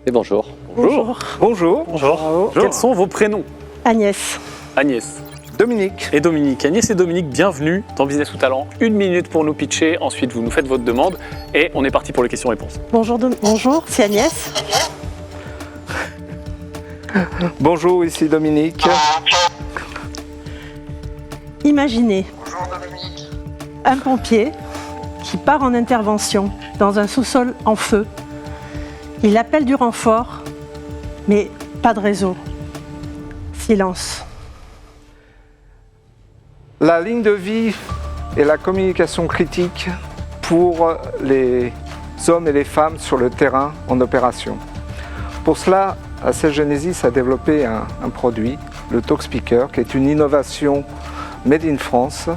Et bonjour. Bonjour. Bonjour. Bonjour. Quels sont vos prénoms? Agnès. Agnès. Dominique. Et Dominique. Agnès et Dominique, bienvenue dans Business ou Talent. 1 minute pour nous pitcher, ensuite vous nous faites votre demande et on est parti pour les questions-réponses. Bonjour, c'est Agnès. Bonjour, ici Dominique. Imaginez un pompier qui part en intervention dans un sous-sol en feu. Il appelle du renfort, mais pas de réseau. Silence. La ligne de vie et la communication critique pour les hommes et les femmes sur le terrain en opération. Pour cela, ACS Genesis a développé un produit, le TalkSpeaker, qui est une innovation made in France,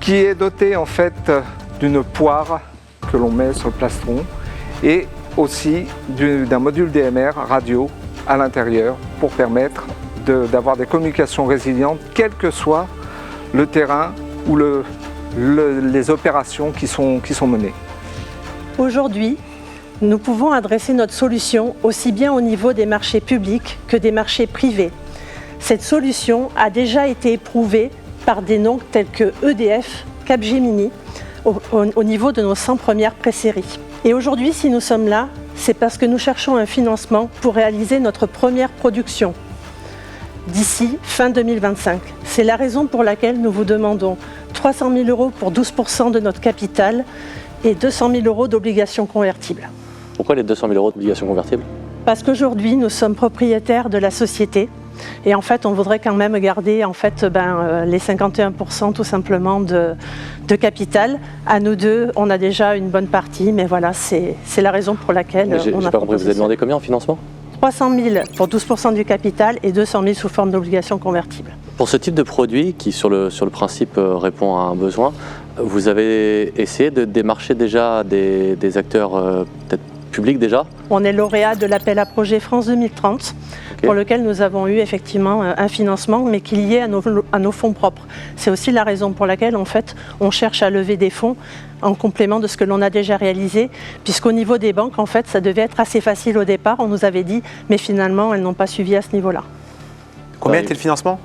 qui est doté en fait d'une poire que l'on met sur le plastron et aussi d'un module DMR radio à l'intérieur pour permettre d'avoir des communications résilientes, quel que soit le terrain ou les opérations qui sont menées. Aujourd'hui, nous pouvons adresser notre solution aussi bien au niveau des marchés publics que des marchés privés. Cette solution a déjà été éprouvée par des noms tels que EDF, Capgemini, au niveau de nos 100 premières pré-séries. Et aujourd'hui, si nous sommes là, c'est parce que nous cherchons un financement pour réaliser notre première production d'ici fin 2025. C'est la raison pour laquelle nous vous demandons 300 000 € pour 12% de notre capital et 200 000 € d'obligations convertibles. Pourquoi les 200 000 € d'obligations convertibles? Parce qu'aujourd'hui, nous sommes propriétaires de la société et en fait, on voudrait quand même garder en fait, les 51% tout simplement de capital. À nous deux, on a déjà une bonne partie, mais voilà, c'est la raison pour laquelle on a pas compris, vous avez demandé combien en financement? 300 000 pour 12% du capital et 200 000 sous forme d'obligations convertibles. Pour ce type de produit qui, sur le principe, répond à un besoin, vous avez essayé de démarcher déjà des acteurs peut-être publics déjà? On est lauréat de l'appel à projet France 2030, pour lequel nous avons eu effectivement un financement, mais qui est lié à nos fonds propres. C'est aussi la raison pour laquelle en fait, on cherche à lever des fonds en complément de ce que l'on a déjà réalisé, puisqu'au niveau des banques, en fait, ça devait être assez facile au départ, on nous avait dit, mais finalement, elles n'ont pas suivi à ce niveau-là. Combien était le financement?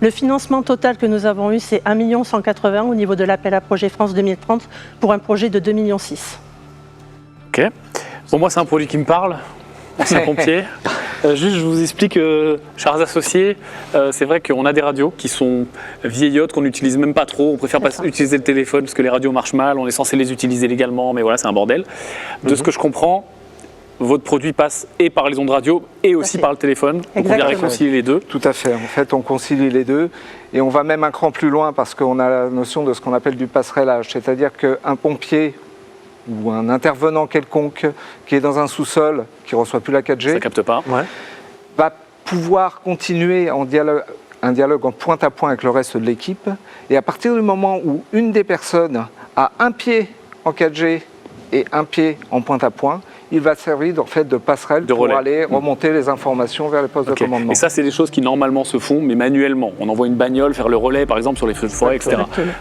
Le financement total que nous avons eu, c'est 1 180 000 au niveau de l'appel à projet France 2030 pour un projet de 2,6 millions. Ok. Bon, moi, c'est un produit qui me parle, ancien pompier. Juste, je vous explique, chers associés, c'est vrai qu'on a des radios qui sont vieillottes, qu'on n'utilise même pas trop. On préfère pas utiliser le téléphone parce que les radios marchent mal. On est censé les utiliser légalement, mais voilà, c'est un bordel. De ce que je comprends, votre produit passe et par les ondes radio et aussi par le téléphone. Donc on vient réconcilier les deux. Tout à fait. En fait, on concilie les deux et on va même un cran plus loin parce qu'on a la notion de ce qu'on appelle du passerellage. C'est-à-dire qu'un pompier ou un intervenant quelconque qui est dans un sous-sol, qui ne reçoit plus la 4G, ça capte pas, va pouvoir continuer un dialogue en point à point avec le reste de l'équipe. Et à partir du moment où une des personnes a un pied en 4G et un pied en point à point, il va servir en fait de passerelle pour aller remonter les informations vers les postes de commandement. Et ça, c'est des choses qui normalement se font, mais manuellement. On envoie une bagnole faire le relais, par exemple, sur les feux de forêt, etc.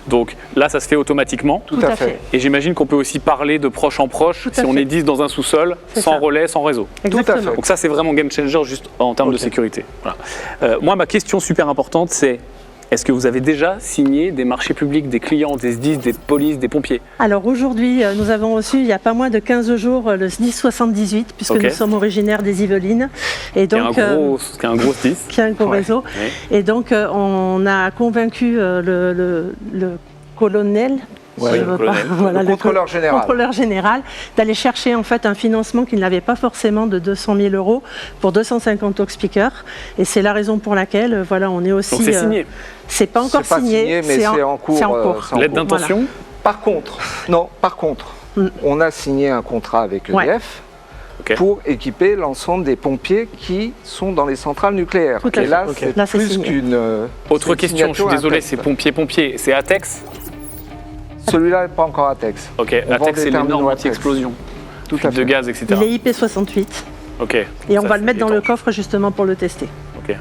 Donc là, ça se fait automatiquement. Tout à fait. Et j'imagine qu'on peut aussi parler de proche en proche si on est 10 dans un sous-sol, sans relais, sans réseau. Exactement. Tout à fait. Donc ça, c'est vraiment game changer juste en termes de sécurité. Voilà. Moi, ma question super importante, c'est: est-ce que vous avez déjà signé des marchés publics, des clients, des SDIS, des polices, des pompiers? Alors aujourd'hui, nous avons reçu il n'y a pas moins de 15 jours le SDIS 78, puisque nous sommes originaires des Yvelines. Et donc, qui a un gros SDIS. Qui a un gros réseau. Et donc, on a convaincu le colonel. Le contrôleur général d'aller chercher en fait un financement qu'il n'avait pas forcément de 200 000 € pour 250 TalkSpeaker, et c'est la raison pour laquelle on est aussi. Donc c'est signé. C'est pas encore signé, mais c'est en cours. Lettre d'intention. Par contre, on a signé un contrat avec EDF. Pour équiper l'ensemble des pompiers qui sont dans les centrales nucléaires. Et là, c'est plus qu'une. Autre question, je suis désolé, c'est pompier. C'est ATEX? Celui-là n'est pas encore ATEX. ATEX, c'est l'énorme anti-explosion. De gaz, etc. Il est IP68. Et on va le mettre dans le coffre justement pour le tester. Il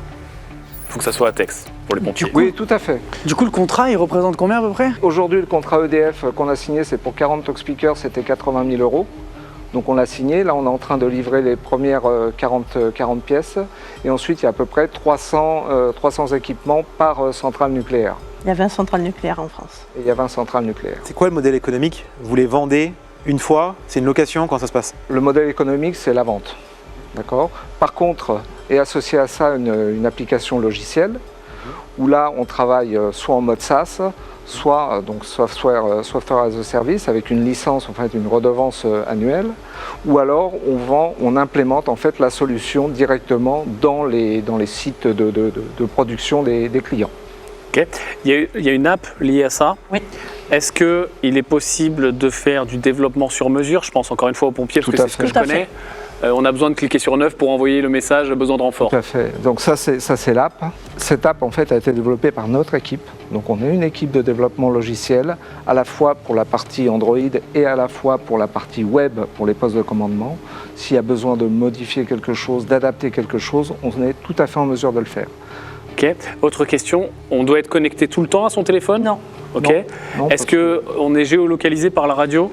faut que ça soit ATEX pour les pompiers. Oui, tout à fait. Du coup, le contrat, il représente combien à peu près? Aujourd'hui, le contrat EDF qu'on a signé, c'est pour 40 TalkSpeakers, c'était 80 000 €. Donc on l'a signé, là on est en train de livrer les premières 40 pièces et ensuite il y a à peu près 300 équipements par centrale nucléaire. Il y a 20 centrales nucléaires en France. Et il y a 20 centrales nucléaires. C'est quoi le modèle économique? Vous les vendez une fois? C'est une location? Comment ça se passe? Le modèle économique, c'est la vente. D'accord. Par contre, est associé à ça une application logicielle où là on travaille soit en mode SaaS, soit donc software as a service avec une licence, en fait une redevance annuelle, ou alors on implémente en fait la solution directement dans les sites de production des clients. Ok. Il y a une app liée à ça. Oui. Est-ce qu'il est possible de faire du développement sur mesure? Je pense encore une fois aux pompiers parce Tout que à c'est ce que fait. je Tout à connais. On a besoin de cliquer sur 9 pour envoyer le message besoin de renfort. Tout à fait. Donc ça c'est l'app. Cette app en fait a été développée par notre équipe. Donc on est une équipe de développement logiciel, à la fois pour la partie Android et à la fois pour la partie web, pour les postes de commandement. S'il y a besoin de modifier quelque chose, d'adapter quelque chose, on est tout à fait en mesure de le faire. Ok. Autre question, on doit être connecté tout le temps à son téléphone? Non. Ok. Non, Est-ce qu'on est géolocalisé par la radio?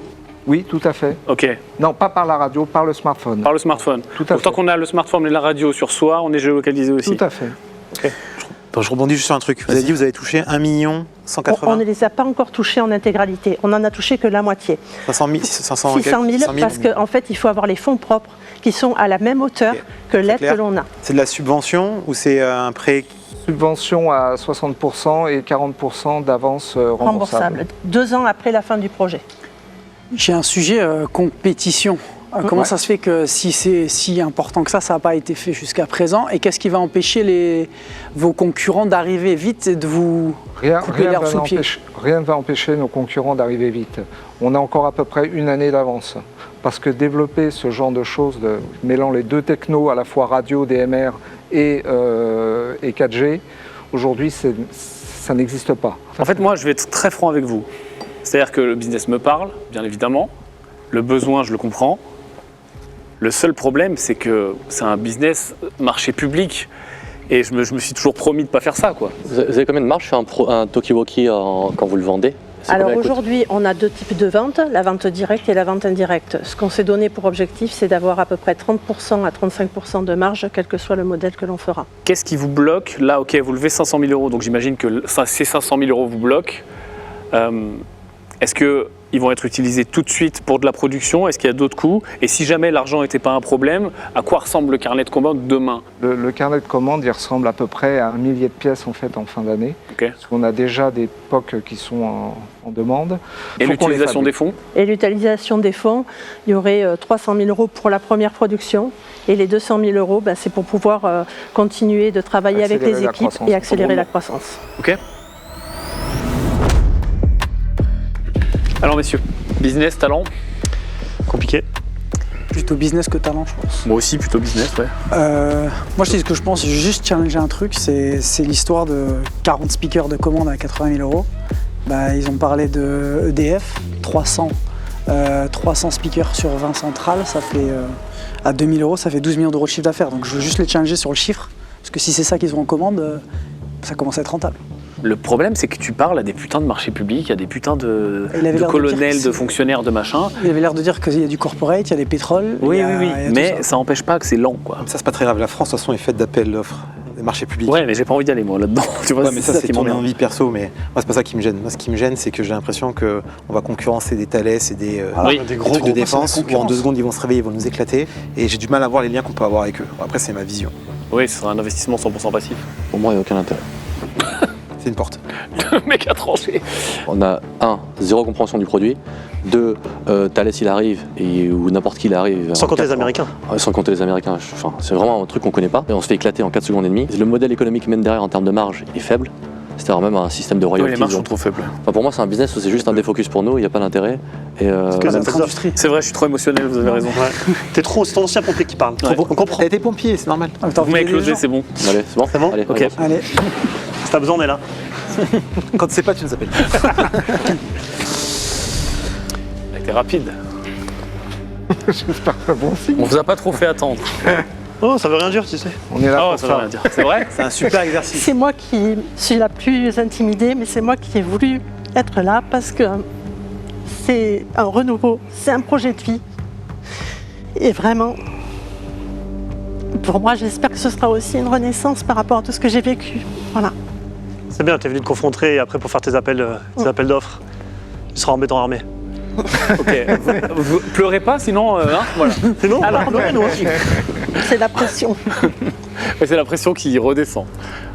Oui, tout à fait. Ok. Non, pas par la radio, par le smartphone. Par le smartphone. Tout à Donc, tant fait. qu'on a le smartphone et la radio sur soi, on est géolocalisé aussi. Tout à fait. Bon, je rebondis juste sur un truc. Vous avez dit que vous avez touché 1 180 On ne les a pas encore touchés en intégralité. On n'en a touché que la moitié. 500 000, 500 600 000 parce qu'en fait, il faut avoir les fonds propres qui sont à la même hauteur Ok. que l'aide clair. que l'on a. C'est de la subvention ou c'est un prêt? Subvention à 60% et 40% d'avance remboursable. Remboursable. 2 ans après la fin du projet. J'ai un sujet compétition. Comment Ouais. ça se fait que si c'est si important que ça n'a pas été fait jusqu'à présent? Et qu'est-ce qui va empêcher vos concurrents d'arriver vite et de vous couper l'herbe sous le pied? Rien ne va empêcher nos concurrents d'arriver vite. On a encore à peu près une année d'avance. Parce que développer ce genre de choses, mêlant les deux technos, à la fois radio, DMR et 4G, aujourd'hui, ça n'existe pas. En fait, moi, je vais être très franc avec vous. C'est-à-dire que le business me parle, bien évidemment. Le besoin, je le comprends. Le seul problème, c'est que c'est un business marché public. Et je me suis toujours promis de ne pas faire ça, quoi. Vous avez combien de marge sur un talkie-walkie quand vous le vendez? C'est Alors combien il coûte? aujourd'hui, on a 2 types de ventes, la vente directe et la vente indirecte. Ce qu'on s'est donné pour objectif, c'est d'avoir à peu près 30% à 35% de marge, quel que soit le modèle que l'on fera. Qu'est-ce qui vous bloque? Là, ok, vous levez 500 000 euros, donc j'imagine que ces 500 000 euros vous bloquent. Est-ce qu'ils vont être utilisés tout de suite pour de la production? Est-ce qu'il y a d'autres coûts? Et si jamais l'argent n'était pas un problème, à quoi ressemble le carnet de commande demain? Le carnet de commande, il ressemble à peu près à 1 millier de pièces en fait en fin d'année. Ok. Parce qu'on a déjà des POC qui sont en demande. Et Faut qu'on les l'utilisation des fonds? Et l'utilisation des fonds, il y aurait 300 000 euros pour la première production. Et les 200 000 euros, c'est pour pouvoir continuer de travailler avec Accélérer les la équipes croissance. et accélérer la croissance. Ok. Alors messieurs, business, talent? Compliqué. Plutôt business que talent, je pense. Moi aussi, plutôt business, ouais. Moi, je sais ce que je pense. J'ai juste challenger un truc. C'est l'histoire de 40 speakers de commande à 80 000 euros. Ils ont parlé de EDF, 300 speakers sur 20 centrales. Ça fait à 2 000 euros, ça fait 12 millions d'euros de chiffre d'affaires. Donc je veux juste les challenger sur le chiffre. Parce que si c'est ça qu'ils ont en commande, ça commence à être rentable. Le problème, c'est que tu parles à des putains de marchés publics, à des putains de Il avait l'air de dire colonels, que de c'est- fonctionnaires, de machin. Il avait l'air de dire qu'il y a du corporate, il y a des pétroles. Oui, il y a- oui, il y a tout mais ça. ça n'empêche pas que c'est lent, quoi. Ça, c'est pas très grave. La France, de toute façon, est faite d'appels d'offres, des marchés publics. Ouais, mais j'ai pas envie d'y aller, moi, là-dedans. Tu vois, Ouais, mais ça, c'est qui ton m'emmerde. envie perso, mais moi, c'est pas ça qui me gêne. Moi, ce qui me gêne, c'est que j'ai l'impression qu'on va concurrencer des Thales et des, Oui, des trucs de défense, c'est la où en concurrence. 2 secondes, ils vont se réveiller, ils vont nous éclater, et j'ai du mal à voir les liens qu'on peut avoir avec eux. Après, c'est ma vision. Oui, ce sera un investissement 100% passif. Pour moi, il n'y a aucun intérêt. C'est une porte. Le mec a tranché. On a 1, 0 compréhension du produit. 2, Thales il arrive, ou n'importe qui il arrive. Sans en compter les 4 ans. Américains. Ouais, sans compter les Américains. Enfin, c'est vraiment un truc qu'on connaît pas. Et on se fait éclater en 4 secondes et demie. Le modèle économique même derrière en termes de marge est faible. C'est-à-dire même un système de Oui, royalties. les marges sont trop faibles. Enfin, pour moi, c'est un business où c'est juste un défocus pour nous, il n'y a pas d'intérêt. Et que Comme ça notre fait industrie. C'est vrai, je suis trop émotionnel, vous avez raison. Ouais. C'est ton ancien pompier qui parle. Ouais. On comprend. T'as été pompier, c'est normal. Ah, t'as Vous envie m'avez d'aider les closé, gens. c'est bon. allez, c'est bon. C'est bon Allez, Ok. avance. Allez, Si t'as besoin, on est là. Quand tu sais pas, tu nous appelles. Elle était rapide. J'espère que c'est bon signe. On vous a pas trop fait attendre. Oh, ça veut rien dire, tu sais. On est là Oh, pour ça veut ça. rien dire. C'est vrai? C'est un super exercice. C'est moi qui suis la plus intimidée, mais c'est moi qui ai voulu être là parce que c'est un renouveau, c'est un projet de vie. Et vraiment, pour moi, j'espère que ce sera aussi une renaissance par rapport à tout ce que j'ai vécu. Voilà. C'est bien, t'es venu te confronter et après pour faire tes appels d'offres, tu seras en béton armé. Ok, vous pleurez pas, sinon, voilà. Sinon, Alors, non, non. c'est la pression. Ouais, c'est la pression qui redescend.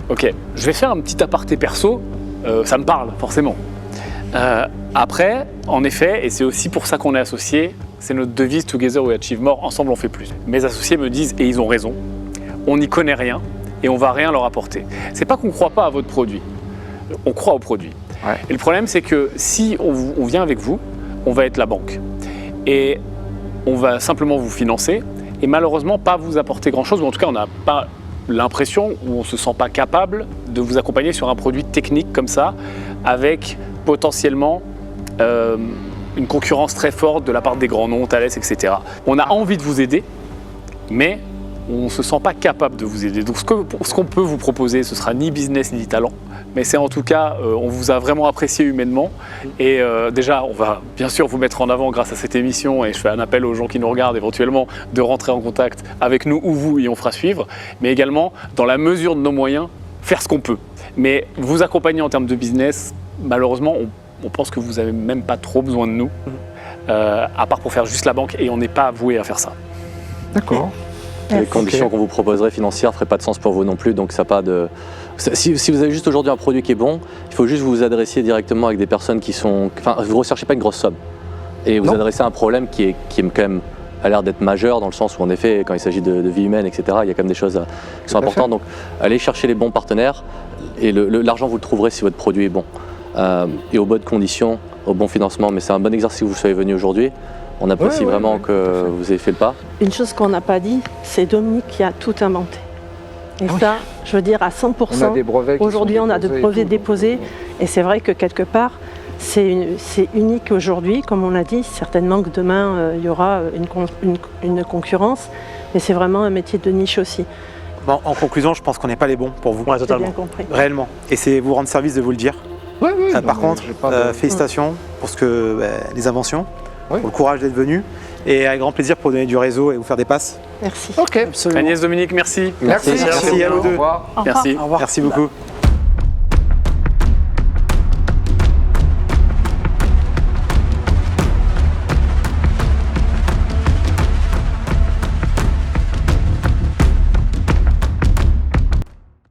Ok, je vais faire un petit aparté perso, ça me parle forcément. Après, en effet, et c'est aussi pour ça qu'on est associés, c'est notre devise Together we achieve more, ensemble on fait plus. Mes associés me disent, et ils ont raison, on n'y connaît rien et on va rien leur apporter. C'est pas qu'on ne croit pas à votre produit, on croit au produit. Ouais. Et le problème c'est que si on vient avec vous, on va être la banque. Et on va simplement vous financer et malheureusement pas vous apporter grand chose, ou en tout cas on n'a pas l'impression, ou on ne se sent pas capable de vous accompagner sur un produit technique comme ça, avec potentiellement une concurrence très forte de la part des grands noms, Thales, etc. On a envie de vous aider, mais on ne se sent pas capable de vous aider. Donc ce qu'on peut vous proposer, ce sera ni business ni talent, mais c'est en tout cas, on vous a vraiment apprécié humainement. Et déjà, on va bien sûr vous mettre en avant grâce à cette émission, et je fais un appel aux gens qui nous regardent éventuellement de rentrer en contact avec nous ou vous, et on fera suivre, mais également, dans la mesure de nos moyens, faire ce qu'on peut. Mais vous accompagner en termes de business, malheureusement, on pense que vous n'avez même pas trop besoin de nous, à part pour faire juste la banque, et on n'est pas voué à faire ça. D'accord. Les conditions qu'on vous proposerait financières ne feraient pas de sens pour vous non plus, donc ça n'a pas de... Si vous avez juste aujourd'hui un produit qui est bon, il faut juste vous adresser directement avec des personnes qui sont... Enfin, vous ne recherchez pas une grosse somme. Et vous adressez à un problème qui est quand même a l'air d'être majeur, dans le sens où en effet, quand il s'agit de vie humaine, etc., il y a quand même des choses qui sont importantes. Donc allez chercher les bons partenaires, et l'argent vous le trouverez si votre produit est bon. Et aux bonnes conditions, au bon financement. Mais c'est un bon exercice que vous soyez venu aujourd'hui. On apprécie vraiment que vous ayez fait le pas. Une chose qu'on n'a pas dit, c'est Dominique qui a tout inventé. Et ça, je veux dire à 100%. On a des brevets qui Aujourd'hui, sont on a de déposés et brevets tout. déposés. Et c'est vrai que quelque part, c'est unique aujourd'hui, comme on l'a dit. Certainement que demain, il y aura une concurrence. Mais c'est vraiment un métier de niche aussi. Bon, en conclusion, je pense qu'on n'est pas les bons pour vous, Ouais, J'ai totalement. bien compris. réellement. Et c'est vous rendre service de vous le dire. Par contre, félicitations pour les inventions, Oui. pour le courage d'être venu, et avec grand plaisir pour donner du réseau et vous faire des passes. Merci. Ok. Absolument. Agnès, Dominique, merci. Merci. Merci à vous deux. Au revoir. Au revoir. Merci. Au revoir. Merci beaucoup.